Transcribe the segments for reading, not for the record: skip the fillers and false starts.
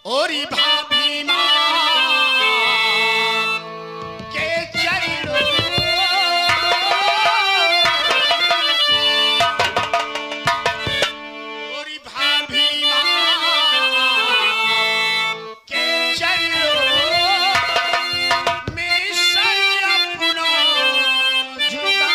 और भाभी माँ के चरणों और भाभी माँ के चरणों में सर अपना झुका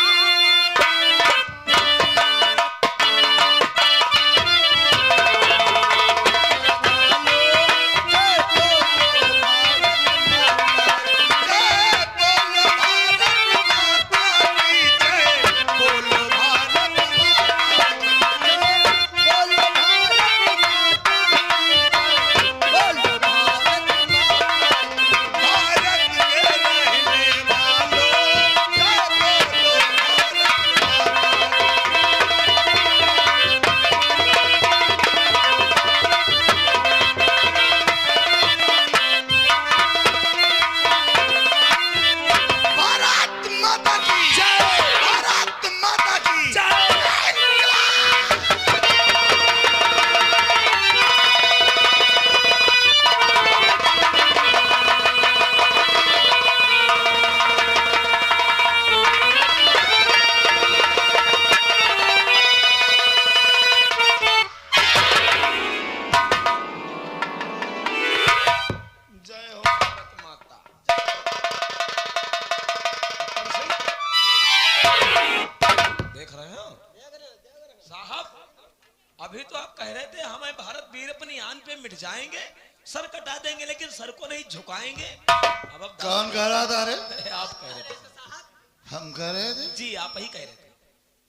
अभी तो आप कह रहे थे हमें भारत वीर अपनी आन पे मिट जाएंगे, सर कटा देंगे लेकिन सर को नहीं झुकाएंगे। अब कौन कह रहा था? अरे आप कह रहे थे। हम कह रहे थे? जी आप ही कह रहे थे।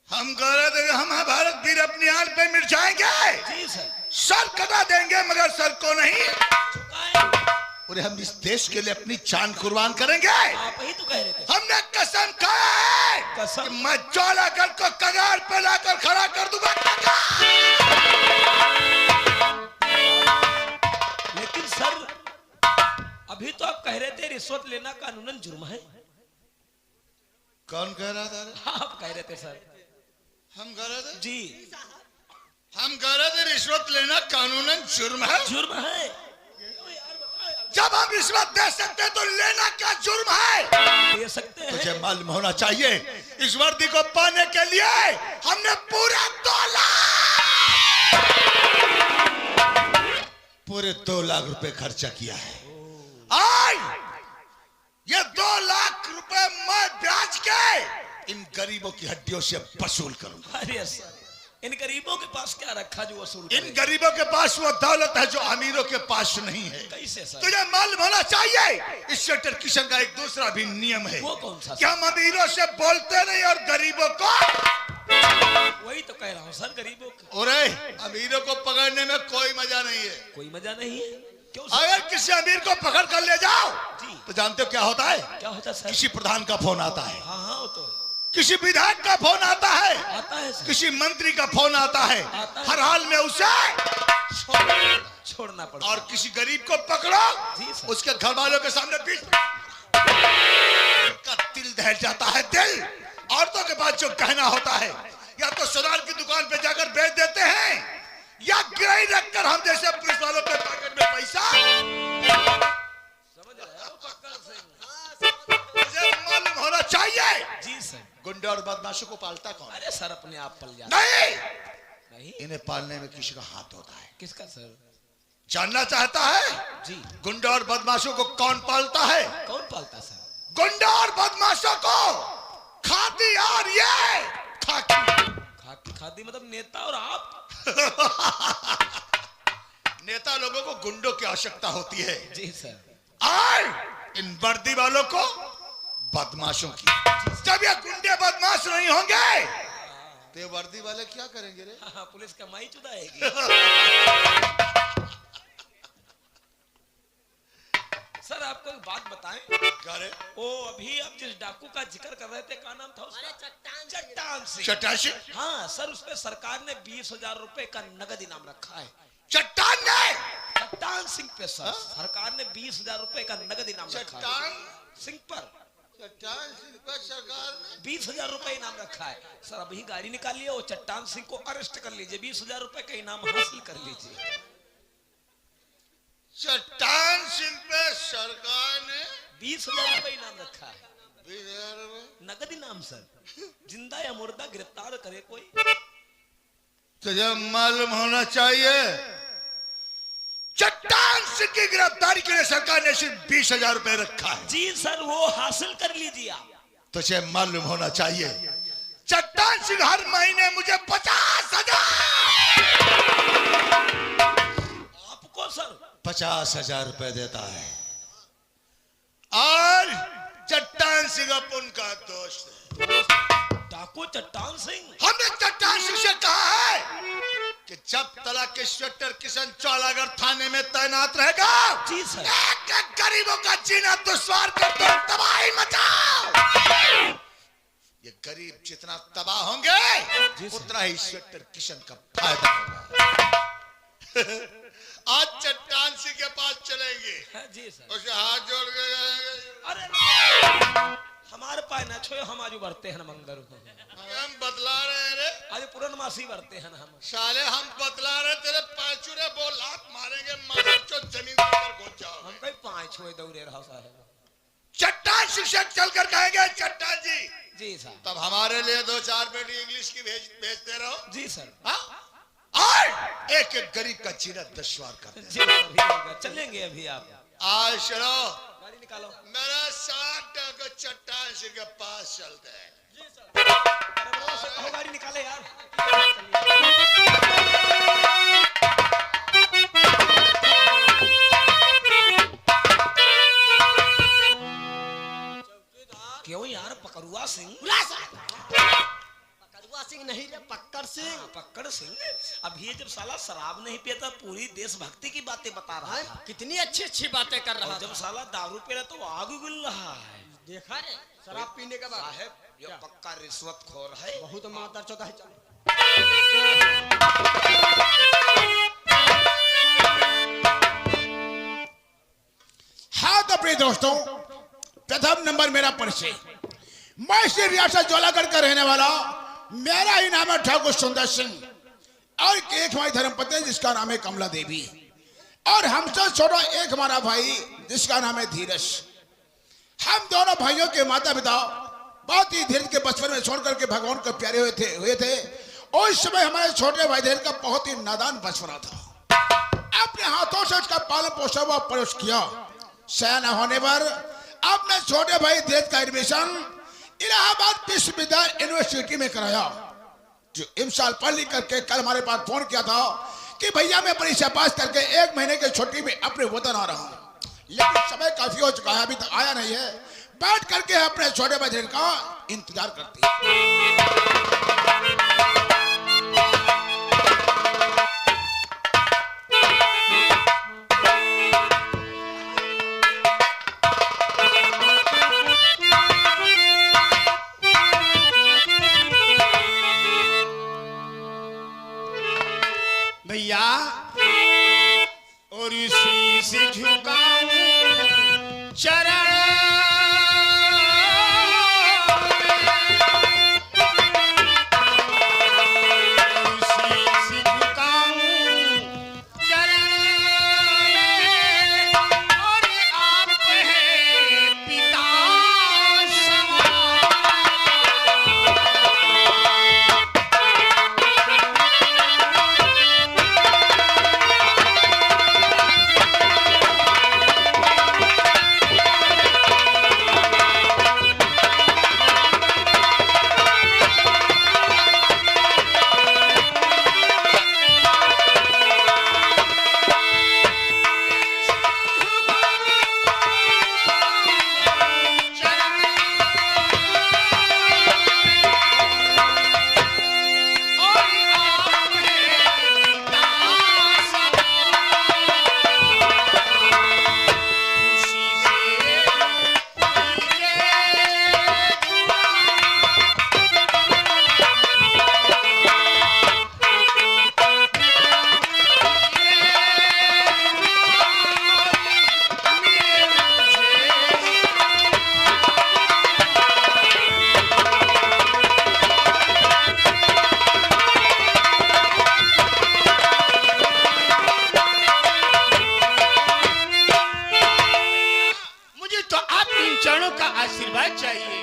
हम कह रहे थे कि हम भारत वीर अपनी आन पे मिट जाएंगे। जी सर। सर कटा देंगे मगर सर को नहीं झुकाएंगे। और हम इस देश के लिए अपनी जान कुर्बान करेंगे। आप ही तो कह रहे थे। हमने कसम खाई कसम? कि मैं जोलागढ़ को कगार पे लाकर खड़ा कर दूंगा। लेकिन सर अभी तो आप कह रहे थे रिश्वत लेना कानूनन जुर्म है। कौन कह रहा था? आप कह रहे थे सर। हम कह रहे थे? जी हम कह रहे थे रिश्वत लेना कानूनन जुर्म है। जुर्म है। जब हम रिश्वत दे सकते हैं तो लेना क्या जुर्म है? दे सकते हैं। तुझे मालूम होना चाहिए इस वर्दी को पाने के लिए हमने पूरे 2 लाख रुपए खर्चा किया है। आज ये 2 लाख रुपए मैं ब्याज के इन गरीबों की हड्डियों से वसूल करूंगा। अरे सर इन गरीबों के पास क्या रखा जो वसूल इन गरीबों के पास वो दौलत है जो अमीरों के पास नहीं है। कैसे सर? तुझे मालूम होना चाहिए इस शटर किशन का एक दूसरा भी नियम है। वो कौन सा? कि हम अमीरों से बोलते नहीं और गरीबों को। वही तो कह रहा हूँ सर गरीबों को। अरे अमीरों को पकड़ने में कोई मजा नहीं है। कोई मजा नहीं है। क्यों सर? अगर किसी अमीर को पकड़ कर ले जाओ जी तो जानते हो क्या होता है? क्या होता सर? किसी प्रधान का फोन आता है, हाँ हाँ वो तो किसी विधायक का फोन आता है, आता है सर। किसी मंत्री का फोन आता है। हर हाल में उसे छोड़ना पड़ता और किसी गरीब को पकड़ो जी सर। उसके घर वालों के सामने बीच का दिल दहल जाता है। दिल औरतों के पास जो गहना होता है या तो सोनार की दुकान पे जाकर बेच देते हैं या गिरवी रखकर हम जैसे पुलिस वालों के पॉकेट में पैसा। समझ रहे हो? पक्का से। मुझे मालूम होना चाहिए जी सर। गुंडे और बदमाशों को पालता कौन? अरे सर अपने आप पल जाता नहीं, नहीं। इन्हें पालने में किसी का हाथ होता है। किसका सर? जानना चाहता है जी गुंडे और बदमाशों को कौन पालता है? कौन पालता सर? गुंडा और बदमाशों को खाती और ये खाकी। खादी मतलब नेता और आप। नेता लोगों को गुंडों की आवश्यकता होती है जी सर। और इन वर्दी वालों को बदमाशों की। जब ये गुंडे बदमाश नहीं होंगे तो ये वर्दी वाले क्या करेंगे रे? हाँ, पुलिस कमाई चुदाएगी। सर आपको एक बात बताएं। क्या रे? ओ अभी आप जिस डाकू का जिक्र कर रहे थे क्या नाम था उसका? चट्टान सिंह। चट्टान सिंह? हाँ सर उस पे सरकार ने 20,000 रुपए का नगद इनाम रखा है। चट्टान ने? चट्टान सिंह पे सर सरकार ने 20,000 रुपए का नगद इनाम रखा है। चट्टान सिंह पर चट्टान सिंह पर सरकार ने 20,000 रुपए इनाम रखा है। सर अभी गाड़ी निकालिए और चट्टान सिंह को अरेस्ट कर लीजिए, 20,000 रुपए का इनाम हासिल कर लीजिए। चट्टान सिंह पे सरकार ने 20,000 रुपये इनाम रखा है। 20,000 रुपए। नगद इनाम सर, जिंदा या मुर्दा गिरफ्तार करे कोई। तुझे मालूम होना चाहिए चट्टान सिंह की गिरफ्तारी के लिए सरकार ने सिर्फ 20,000 रुपए रखा है। जी सर, वो हासिल कर लीजिए आप। तुझे मालूम होना चाहिए चट्टान सिंह हर महीने मुझे 50,000 आपको सर 50,000 रुपए देता है। और चट्टान सिंह अपन का दोस्त है। डाकू चट्टान सिंह। हमने चट्टान सिंह से कहा है कि जब तक इंस्पेक्टर किशन चौलागढ़ थाने में तैनात रहेगा, जी सर, एक एक गरीबों का जीना दुश्वार कर दो, तबाही मचाओ। ये गरीब जितना तबाह होंगे उतना ही इंस्पेक्टर किशन का फायदा होगा। आज चट्टान सिंह के पास चलेंगे। जी सर। उसे हाथ जोड़ के अरे हमारे पास न छो, हम आज बढ़ते हैं मंगर को। हम बतला रहे हैं रे, आज पूर्णमासी बढ़ते हैं हम। साले हम बतला रहे, तेरे पांचुरे बोल लात मारेंगे, मार चो जमीन पर घुस जाओ। हम कहीं 5 छो दौड़े रहा साहब। चट्टान शिक्षक चलकर कहेंगे चट्टान जी। जी सर। तब हमारे लिए 2-4 बेटी इंग्लिश की भेजते रहो। जी सर। और एक एक गरीब का जीना दुश्वार कर जी सर, चलेंगे अभी आप। आज चलो, गाड़ी निकालो। मेरा 60 को चट्टान सिंह के पास चलते हैं। जी सर। गाड़ी निकाले यार। क्यों यार, पकड़ुआ सिंह। पकड़ुआ सिंह नहीं रे, पक्कर सिंह। पक्कड़ सिंह। अब ये जब साला शराब नहीं पिया, पूरी देशभक्ति की बातें बता रहा है। कितनी अच्छी अच्छी बातें कर रहा और जब साला दारू पी रहा तो आग उगल रहा है। देखा रे, शराब पीने के बाद साहब ये पक्का रिश्वतखोर है। बहुत मातर चौथा है। चलो हाँ तो प्रिय दोस्तों, प्रथम नंबर मेरा परिचय। मैं श्री रियासत जोलागढ़ का रहने वाला, मेरा ही नाम है ठाकुर सुंदर सिंह, और एक हमारी धर्मपत्नी जिसका नाम है कमला देवी, और हमसे छोटा एक हमारा भाई जिसका नाम है धीरज। हम दोनों भाइयों के माता पिता बहुत ही धीरज के बचपन में छोड़ करके भगवान को प्यारे हुए थे। उस समय हमारे छोटे भाई धीरज का बहुत ही नादान बचपना था। अपने हाथों से उसका पालन पोषण व परवरिश किया। सयाना होने पर अपने छोटे भाई धीरज का एडमिशन इलाहाबाद विश्वविद्यालय यूनिवर्सिटी में कराया। जो इमसाल पढ़ लिख करके कल हमारे पास फोन किया था कि भैया मैं परीक्षा पास करके 1 महीने की छुट्टी में अपने वतन आ रहा हूँ, लेकिन समय काफी हो चुका है, अभी तक आया नहीं है। बैठ करके अपने छोटे भाई धीरज का इंतजार करती है। भैया और शीश झुकाऊं चरण, शीश झुकाऊं चरण, और आप हैं पिता समान। का आशीर्वाद चाहिए।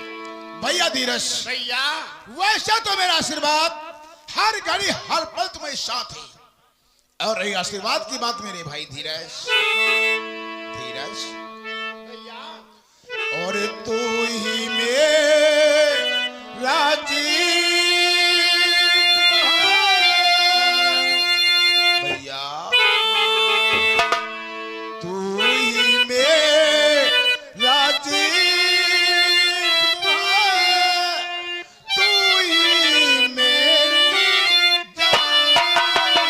भैया धीरज, भैया वैसे तो मेरा आशीर्वाद हर घड़ी हर पल तुम्हारे साथ है, और रही आशीर्वाद की बात मेरे भाई धीरज, धीरज भैया और तू ही मेरा जीत भैया, तू ही मेरा जीत, तू ही मेरी जान।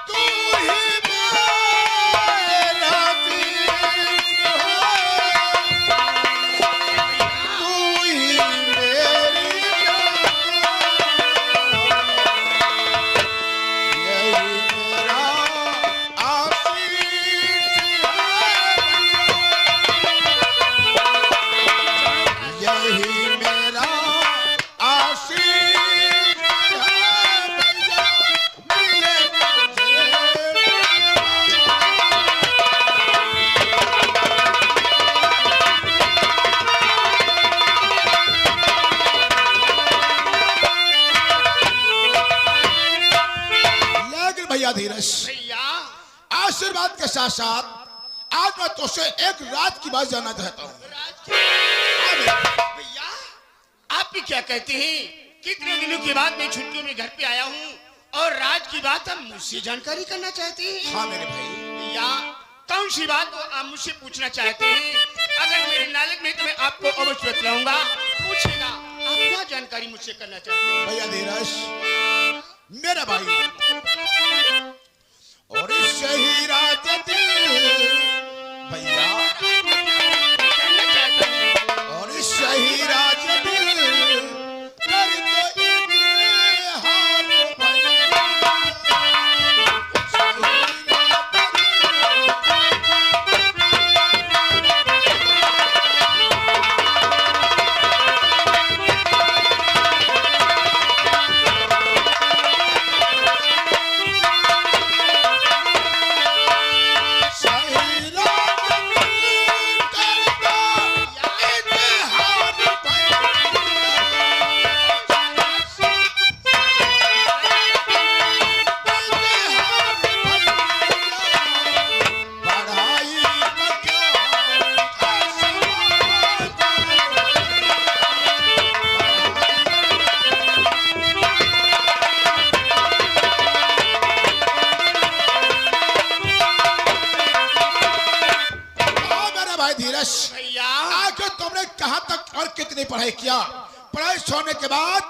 तू ही मेरा जीत, तू ही मेरी जान। यही मेरा आशीष है, यही मेरा आशीष है भैया, मिले तुझे। लेकिन भैया धीरज, भैया आशीर्वाद के साथ साथ आज मैं तुझसे एक रात की बात जानना चाहता हूँ। भैया आप भी क्या कहते हैं? कितने दिनों के बाद मैं छुट्टियों में घर पे आया हूँ और राज की बात आप मुझसे जानकारी करना चाहते हैं? हाँ मेरे भाई, भैया कौन सी बात आप मुझसे पूछना चाहते हैं? अगर मेरे नॉलेज में तो मैं आपको अवश्य बतलाऊंगा। पूछेगा आप क्या जानकारी मुझसे करना चाहते हैं? भैया धीरज मेरा भाई, और सही राज दिल भैया, जानना चाहता हूं। और सही राज दिल कर दो इत्तेहार भैया, सही भैया आखिर तुमने कहां तक और कितनी पढ़ाई किया? पढ़ाई छोड़ने के बाद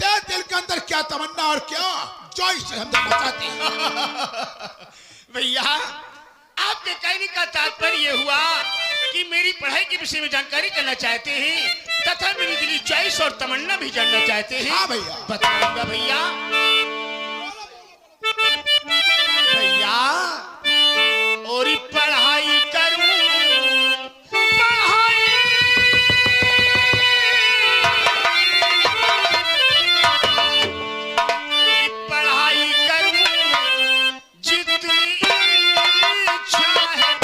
तेरे दिल के अंदर क्या तमन्ना और क्या जॉय से हम बचाती भैया आपके कहने का तात्पर्य ये हुआ कि मेरी पढ़ाई के विषय में जानकारी करना चाहते हैं तथा मेरी दिली चॉइस और तमन्ना भी जानना चाहते हैं। हाँ भैया। बताऊंगा भैया। भैया और पढ़ाई करूं पढ़ाई करूं जितनी इच्छा है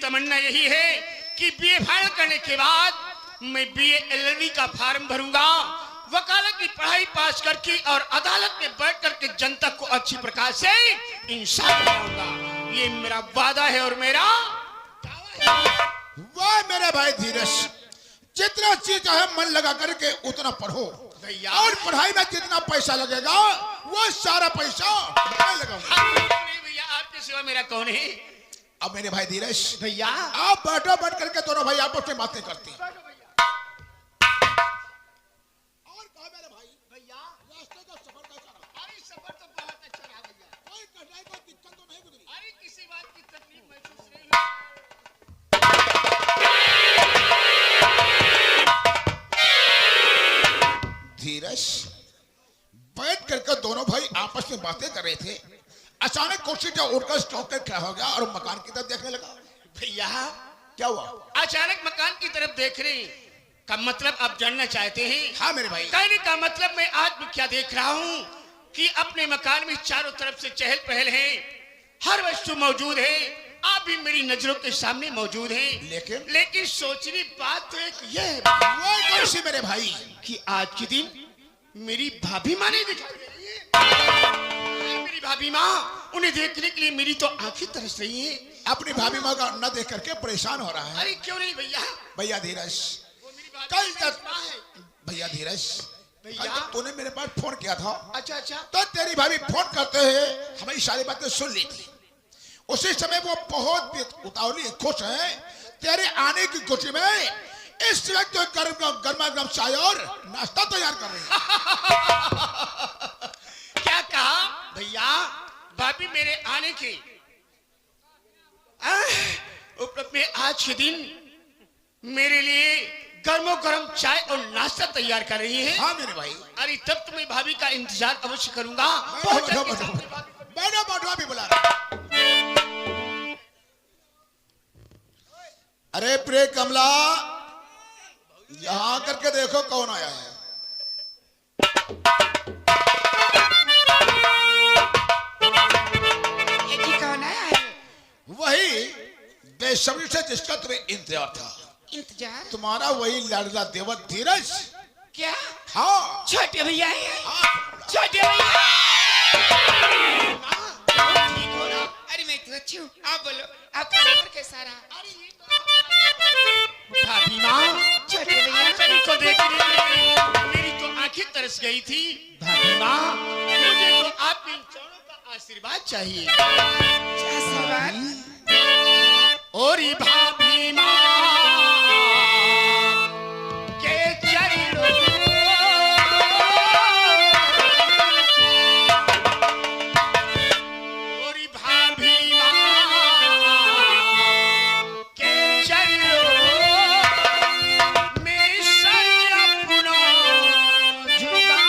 तमन्ना यही है कि बीए फाइनल करने के बाद मैं बीए एलएलबी का फॉर्म भरूंगा वकालत की पढ़ाई पास करके और अदालत में बैठ करके जनता को अच्छी प्रकार से इंसाफ दिलाऊंगा। ये मेरा वादा है और मेरा दावा है। वाह मेरे भाई धीरज, जितना चीज चाहे मन लगा करके उतना पढ़ो भैया। और पढ़ाई में जितना पैसा लगेगा वो सारा पैसा मैं लगाऊंगा। नहीं भैया, आपके सिवा मेरा कौन है? अब मेरे भाई धीरज भैया आप बैठो, बैठ करके दोनों भाई आपस में बातें करते हैं। और कहा मेरे भाई भैया, रास्ते का सफर कैसा रहा? अरे सफर तो बहुत अच्छा रहा भैया। कोई कठिनाई कोई दिक्कत तो नहीं गुजरी? अरे किसी बात की तकलीफ महसूस नहीं हुई। धीरज बैठ करके दोनों भाई आपस में बातें कर रहे थे। अचानक कुर्सी से उठकर स्टॉप कर खड़ा हो गया और मकान की तरफ देखने लगा। भैया क्या हुआ? अचानक मकान की तरफ देख रहे का मतलब आप जानना चाहते हैं? हाँ मेरे भाई। कहने का मतलब मैं आज भी क्या देख रहा हूँ कि अपने मकान में चारों तरफ से चहल पहल है, हर वस्तु मौजूद है, आप भी मेरी नजरों के सामने मौजूद हैं। लेकिन सोचने बात तो एक ये है वो कौन सी मेरे भाई कि आज के दिन मेरी भाभी माँ नहीं दिखाई दे रही है। मेरी भाभी माँ, उन्हें देखने के लिए मेरी तो आंखें तरस रही है। अपनी भाभी माँ का न देख करके परेशान हो रहा है। अरे क्यों नहीं भैया, भैया धीरज वो मेरी भाभी कल की तक माँ है। भैया धीरज भैया। कल तक तूने मेरे पास फोन किया था अच्छा अच्छा। तो तेरी भाभी फोन करते हुए हमारी सारी बातें सुन ली थी। उसी समय वो बहुत उतावली खुश है तेरे आने की खुशी में इस वक्त गर्मा गर्म चाय और नाश्ता तैयार कर रही है। क्या कहा भैया? भाभी मेरे आने के उपलक्ष्य में आज के दिन मेरे लिए गर्मो गर्म चाय और नाश्ता तैयार कर रही है। हाँ मेरे भाई। अरे तब तो मैं भाभी का इंतजार अवश्य करूंगा। बैठो बैठो बैठो बैठो अभी बुला रहा। अरे प्रिय कमला, यहाँ करके देखो कौन आया है। ये कौन आया है? वही बेसब्री से जिसका तुम्हें इंतजार था, इंतजार? तुम्हारा वही लाडला देवर धीरज। क्या? हाँ छोटे भैया है? हाँ। छोटे भैया? ठीक हो ना? अरे मैं तो अच्छी हूँ, आप बोलो आपका खबर कैसा रहा? भाभी माँ, छोटे भैया? सभी को देखने में मेरी तो आंखें तरस गई थी। भाभी माँ, मुझे तो आपके इन चरणों का आशीर्वाद चाहिए। आशीर्वाद? और ये भाभी माँ के चरणों, और ये भाभी माँ के चरणों में सर अपना झुका।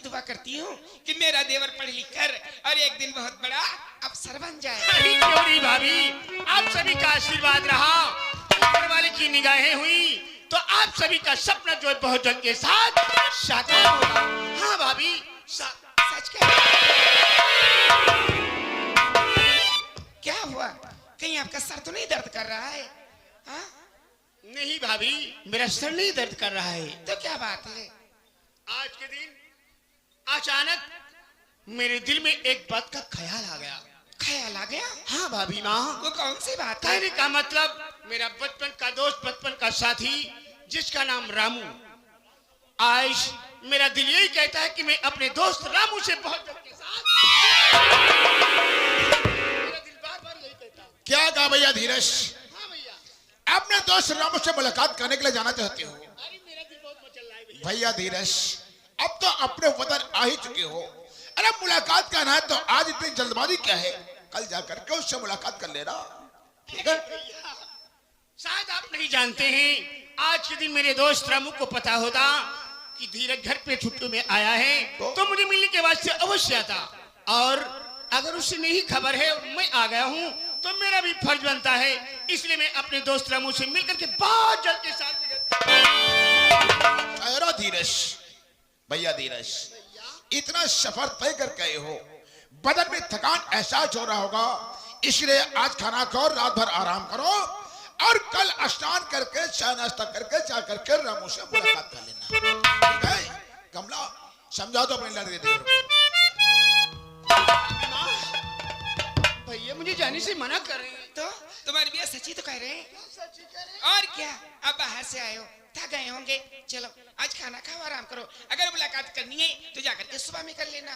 दुआ करती हूँ कि मेरा देवर पढ़ लिख कर और एक दिन बहुत बड़ा अफसर बन जाए। अरे क्यों नहीं भाभी, आप सभी का आशीर्वाद रहा, ऊपर वाले की निगाहें हुई तो आप सभी का सपना जो है बहुत जल्द के साथ साकार होगा। हाँ भाभी, सच कह क्या हुआ? कहीं आपका सर तो नहीं दर्द कर रहा है? हाँ? नहीं भाभी, मेरा सर नहीं दर्द कर रहा है। तो क्या बात है? आज के दिन अचानक मेरे दिल में एक बात का ख्याल आ गया। ख्याल आ गया? हाँ भाभी माँ। वो कौन सी बात है? कहने का मतलब, मेरा बचपन का दोस्त, बचपन का साथी जिसका नाम रामू, आज मेरा दिल यही कहता है कि मैं अपने दोस्त रामू से बहुत जल्द के साथ, मेरा दिल बार-बार यही कहता है। क्या कहा भैया धीरज? हाँ भैया। अपने दोस्त रामू से मुलाकात करने के लिए जाना चाहते हो? अरे मेरा दिल बहुत मचल रहा है भैया। भैया धीरज, अब तो अपने वतन आ ही चुके हो। अरे मुलाकात करना है तो आज इतनी जल्दबाजी क्या है? कल जाकर के उससे मुलाकात कर लेना, ठीक है? शायद आप नहीं जानते हैं, आज के दिन मेरे दोस्त रामू को पता होता कि धीरज घर पे छुट्टी में आया है तो मुझे मिलने के वास्ते अवश्य आता, और अगर उसे नहीं खबर है मैं आ गया हूँ तो मेरा भी फर्ज बनता है, इसलिए मैं अपने दोस्त रामू से मिलकर के बहुत जल्द के साथ धीरज, भैया धीरज, इतना सफर तय करके आए हो, बदन में थकान एहसास हो रहा होगा, इसलिए आज खाना खाओ, रात भर आराम करो और कल स्नान करके चाय नाश्ता करके जा करके रामू से मुलाकात कर लेना, ठीक है? कमला, समझा दो अपने लड़के देवर को। भैया मुझे जाने से मना कर रहे हैं। तो तुम्हारी भैया सच्ची तो कह रहे हैं। और क्या, अब बाहर से आए हो, थक गए होंगे, चलो आज खाना खाओ, आराम करो। अगर मुलाकात करनी है तो जाकर के सुबह में कर लेना।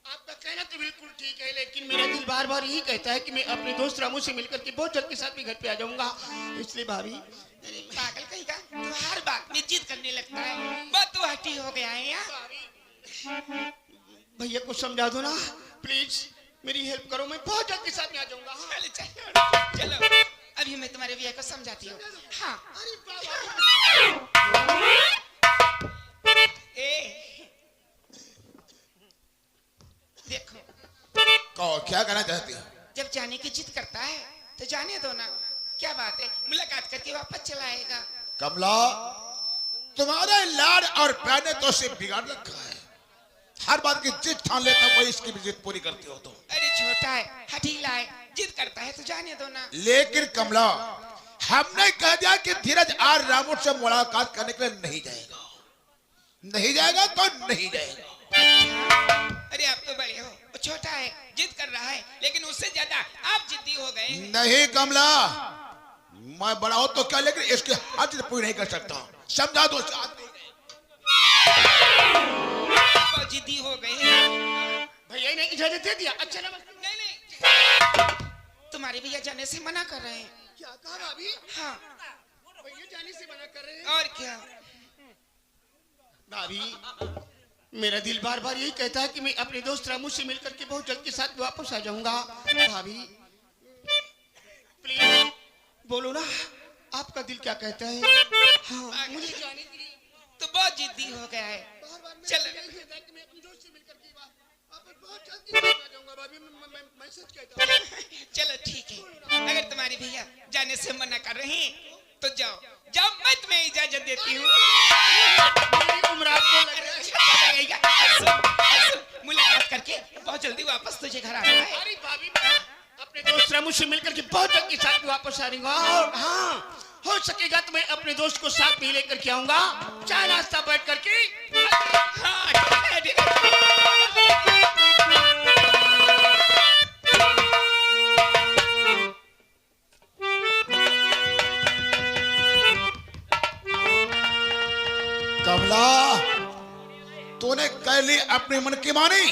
आपका कहना तो बिल्कुल ठीक है, लेकिन मेरा दिल बार बार यही कहता है कि मैं अपने दोस्त रामू से मिलकर के बहुत जल्द के साथ भी घर पे आ जाऊंगा, इसलिए भाभी। पागल कहीं का, तू हर बात में जिद करने लगता है, बहुत तो हटी हो गया है यार। भैया को समझा दो ना प्लीज, मेरी हेल्प करो, मैं बहुत जल्द के साथ में आ जाऊंगा। चलो चलो, अभी मैं तुम्हारे भैया को समझाती हूँ। हाँ। देखो, कहो, क्या कहना चाहती हो? जब जाने की जिद करता है तो जाने दो ना, क्या बात है, मुलाकात करके वापस चला आएगा। कमला, तुम्हारे लाड और प्यार ने तो उसे बिगाड़ रखा है, हर बात की जिद ठान लेता, वही इसकी भी जिद पूरी करती हो तो। अरे छोटा है, हठीला है, जिद करता है तो जाने दो ना। लेकिन कमला, हमने कह दिया कि धीरज आज रामू से मुलाकात करने के लिए नहीं जाएगा, नहीं जाएगा तो नहीं जाएगा। अरे आप तो बड़े हो, वो छोटा है, जिद कर रहा है, लेकिन उससे ज्यादा आप जिद्दी हो गए। नहीं कमला, मैं बड़ा हूं तो क्या, लेकिन इसकी हर जिद पूरी नहीं कर सकता, समझा दो। बहुत जिद्दी हो गए। भैया ने इजाजत दे दिया? अच्छा ना, नहीं, तुम्हारे भैया जाने से मना कर रहे हैं। क्या कहा भाभी? हाँ, भैया जाने से मना कर रहे हैं। और क्या भाभी, मेरा दिल बार बार यही कहता है कि मैं अपने दोस्त रामू से मिलकर के बहुत जल्द के साथ वापस आ जाऊंगा। भाभी प्लीज बोलो ना, आपका दिल क्या कहता है? हाँ, मुझे जाने के लिए तो बहुत जिद्दी हो गया है। चलो चलो ठीक है, अगर तुम्हारी भैया जाने से मना कर रहे हैं तो जाओ जाओ, मैं तुम्हें इजाजत देती हूँ। मुलाकात करके बहुत जल्दी वापस तुझे घर आना है। अरे भाभी, अपने दोस्त रामू से मिलकर के बहुत जल्द के साथ वापस आ रहा हूँ, और हाँ हो सकेगा तो मैं अपने दोस्त को साथ में लेकर के आऊंगा, चाय नाश्ता बैठ करके। कमला, तूने कह ली अपने मन की मानी,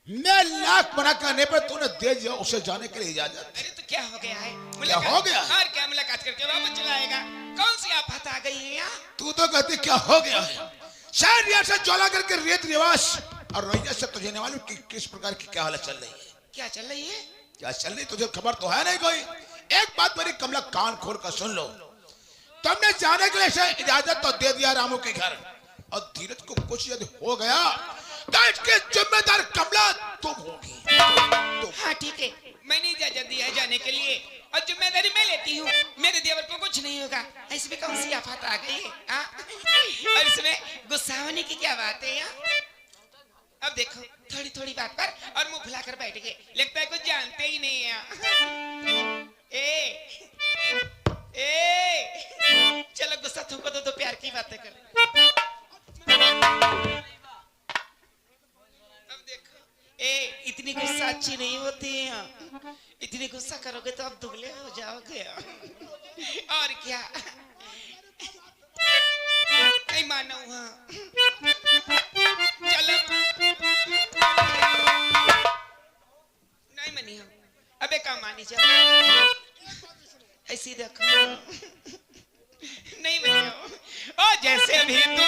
मैं लाख मना करने पर तूने दे दिया उसे जाने के लिए इजाजत। अरे तो क्या हो गया है? क्या हो गया? और क्या, मुलाकात करके वापस चला आएगा। कौन सी आफत आ गई है यहाँ? तू तो कहती क्या हो गया है? शायद रियासत ज्वाला करके रीत रिवाज और रैया से तुझे नहीं मालूम कि किस प्रकार की क्या हालत चल रही है। क्या चल रही है? क्या चल रही, तुझे खबर तो है नहीं कोई? एक बात मेरी कमला कान खोल कर सुन लो, तुमने जाने के लिए इजाजत तो दे दिया रामू के घर, और धीरज को कुछ यदि हो गया तो इसके जिम्मेदार कमला तुम होगी। हाँ ठीक है, मैंने इजाजत दिया है जाने के लिए और जिम्मेदारी मैं लेती हूँ। मेरे देवर को कुछ नहीं होगा। इसमें कौन सी आफत आ गई है? और इसमें गुस्सा होने की क्या बात है? अब देखो थोड़ी थोड़ी बात पर और मुंह फुलाकर बैठ गए, लगता है कुछ जानते ही नहीं है। चलो गुस्सा थूको तो प्यार की बातें कर। अब देखो इतनी गुस्सा अच्छी नहीं होती है। इतनी गुस्सा करोगे तो अब दुबले हो जाओगे। और क्या नहीं मानो। हाँ चलो नहीं मनी हम अबे काम मानी जाओ। ऐसी देखो नहीं मनी ओ जैसे भी तू